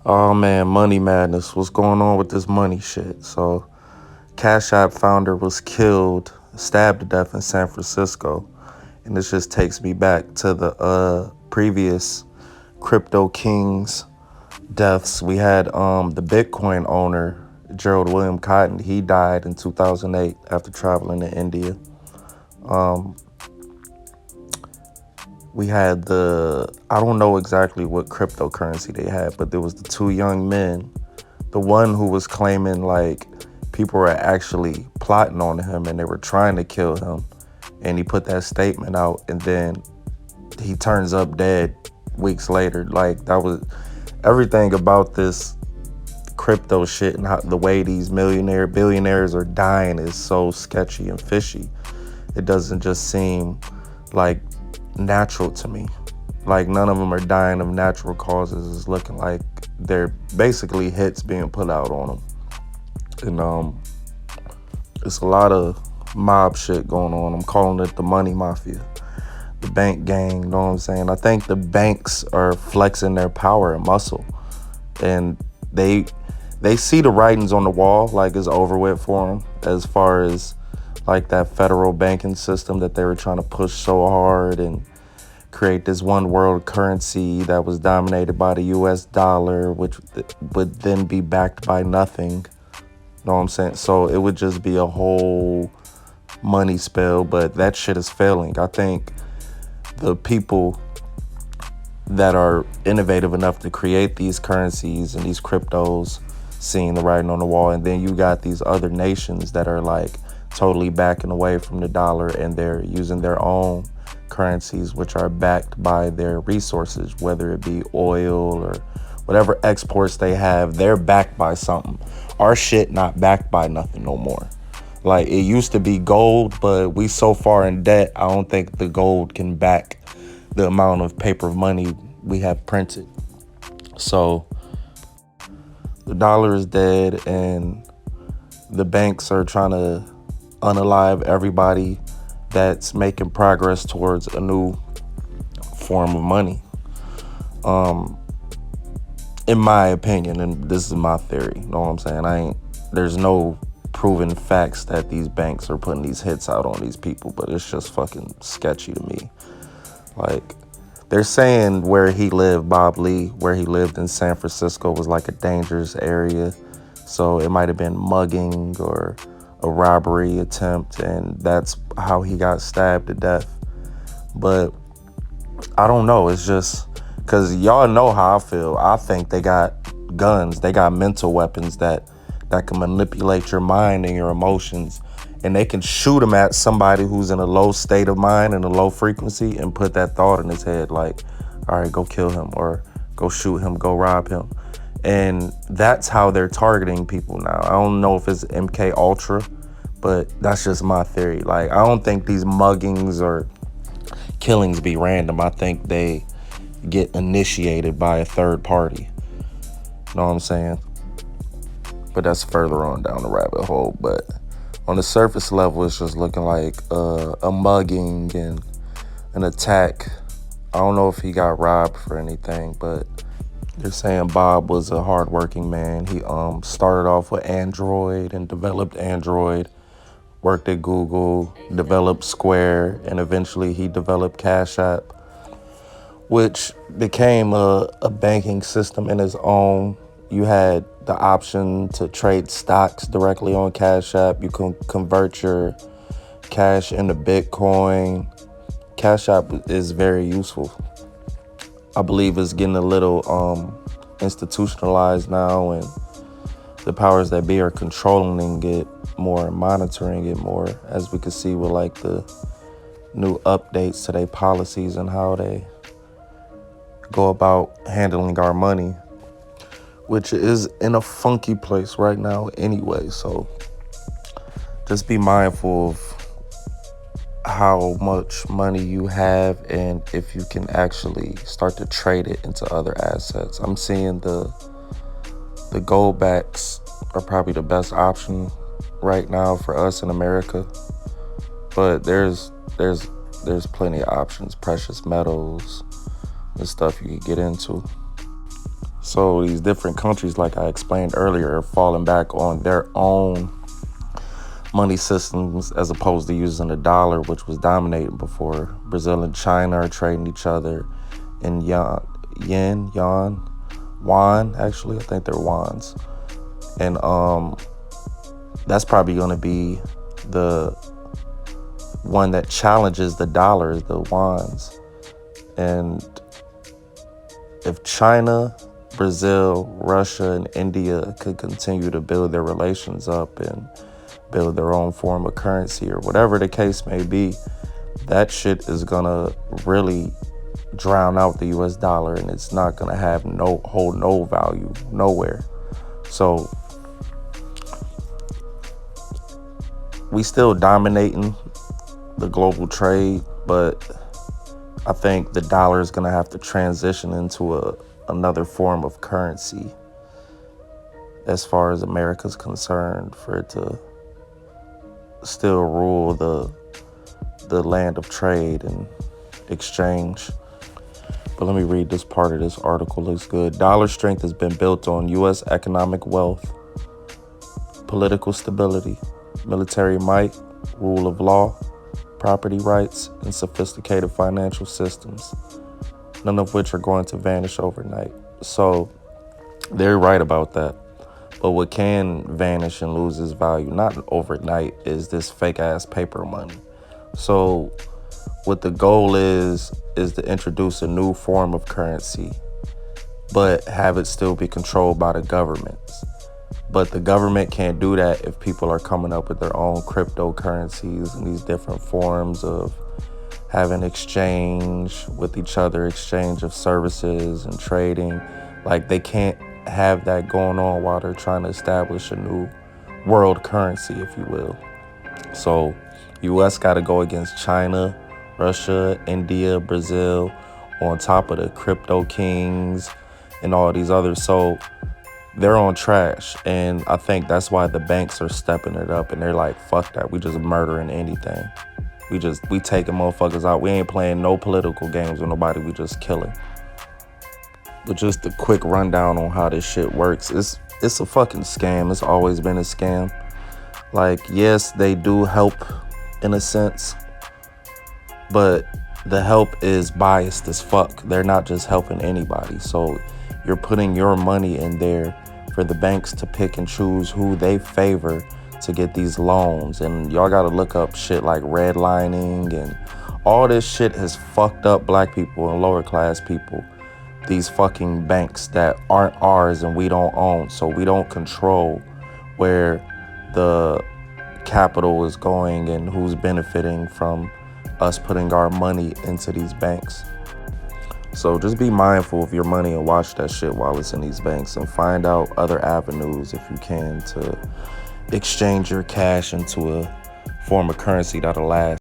Oh man, money madness. What's going on with this money shit? So, Cash App founder was killed, stabbed to death in San Francisco. And this just takes me back to the previous crypto kings deaths. We had the Bitcoin owner, Gerald William Cotton. He died in 2008 after traveling to India. Um, we had I don't know exactly what cryptocurrency they had, but there was the two young men. The one who was claiming like people were actually plotting on him and they were trying to kill him. And he put that statement out, and then he turns up dead weeks later. Like, that was everything about this crypto shit, and how the way these billionaires are dying is so sketchy and fishy. It doesn't just seem like natural to me. Like, none of them are dying of natural causes. It's looking like they're basically hits being put out on them. And it's a lot of mob shit going on. I'm calling it the money mafia, the bank gang. You know what I'm saying? I think the banks are flexing their power and muscle, and they see the writings on the wall, like it's over with for them, as far as like that federal banking system that they were trying to push so hard and create this one world currency that was dominated by the US dollar, which would then be backed by nothing. You know what I'm saying? So it would just be a whole money spell, but that shit is failing. I think the people that are innovative enough to create these currencies and these cryptos seeing the writing on the wall, and then you got these other nations that are like totally backing away from the dollar, and they're using their own currencies which are backed by their resources, whether it be oil or whatever exports they have. They're backed by something. Our shit not backed by nothing no more. Like, it used to be gold, but we so far in debt, I don't think the gold can back the amount of paper money we have printed. So the dollar is dead, and the banks are trying to unalive everybody that's making progress towards a new form of money. In my opinion, and this is my theory, you know what I'm saying? There's no proven facts that these banks are putting these hits out on these people, but it's just fucking sketchy to me. Like, they're saying where he lived, Bob Lee, where he lived in San Francisco was like a dangerous area. So it might have been mugging or a robbery attempt, and that's how he got stabbed to death. But I don't know. It's just because y'all know how I feel. I think they got guns. They got mental weapons that can manipulate your mind and your emotions. And they can shoot them at somebody who's in a low state of mind and a low frequency and put that thought in his head like, all right, go kill him, or go shoot him, go rob him. And that's how they're targeting people now. I don't know if it's MK Ultra, but that's just my theory. Like, I don't think these muggings or killings be random. I think they get initiated by a third party. You know what I'm saying? But that's further on down the rabbit hole. But on the surface level, it's just looking like a mugging and an attack. I don't know if he got robbed for anything, but they're saying Bob was a hardworking man. He started off with Android and developed Android, worked at Google, developed Square, and eventually he developed Cash App, which became a banking system in its own. You had the option to trade stocks directly on Cash App. You can convert your cash into Bitcoin. Cash App is very useful. I believe it's getting a little institutionalized now, and the powers that be are controlling it more and monitoring it more, as we can see with like the new updates to their policies and how they go about handling our money, which is in a funky place right now anyway. So just be mindful of how much money you have and if you can actually start to trade it into other assets. I'm seeing the gold backs are probably the best option right now for us in America, but there's plenty of options, precious metals and stuff you can get into. So these different countries, like I explained earlier, are falling back on their own money systems as opposed to using the dollar, which was dominating before. Brazil and China are trading each other in yuan, won. Actually, I think they're wons, and that's probably going to be the one that challenges the dollars, the wons. And if China, Brazil, Russia, and India could continue to build their relations up and build their own form of currency or whatever the case may be, that shit is gonna really drown out the US dollar, and it's not gonna have hold no value nowhere. So we still dominating the global trade, but I think the dollar is gonna have to transition into another form of currency as far as America's concerned, for it to still rule the land of trade and exchange. But let me read this part of this article. Looks good. Dollar strength has been built on U.S. economic wealth, political stability, military might, rule of law, property rights, and sophisticated financial systems, none of which are going to vanish overnight. So they're right about that. But what can vanish and lose its value, not overnight, is this fake ass paper money. So what the goal is to introduce a new form of currency, but have it still be controlled by the governments. But the government can't do that if people are coming up with their own cryptocurrencies and these different forms of having exchange with each other, exchange of services and trading. Like, they can't have that going on while they're trying to establish a new world currency, if you will. So US got to go against China, Russia, India, Brazil, on top of the crypto kings and all these others. So they're on trash, and I think that's why the banks are stepping it up, and they're like, fuck that, we just murdering anything. We taking motherfuckers out. We ain't playing no political games with nobody. We just killing. But just a quick rundown on how this shit works. It's a fucking scam. It's always been a scam. Like, yes, they do help in a sense, but the help is biased as fuck. They're not just helping anybody. So you're putting your money in there for the banks to pick and choose who they favor to get these loans. And y'all gotta look up shit like redlining, and all this shit has fucked up black people and lower class people. These fucking banks that aren't ours and we don't own, so we don't control where the capital is going and who's benefiting from us putting our money into these banks. So just be mindful of your money and watch that shit while it's in these banks, and find out other avenues if you can to exchange your cash into a form of currency that'll last.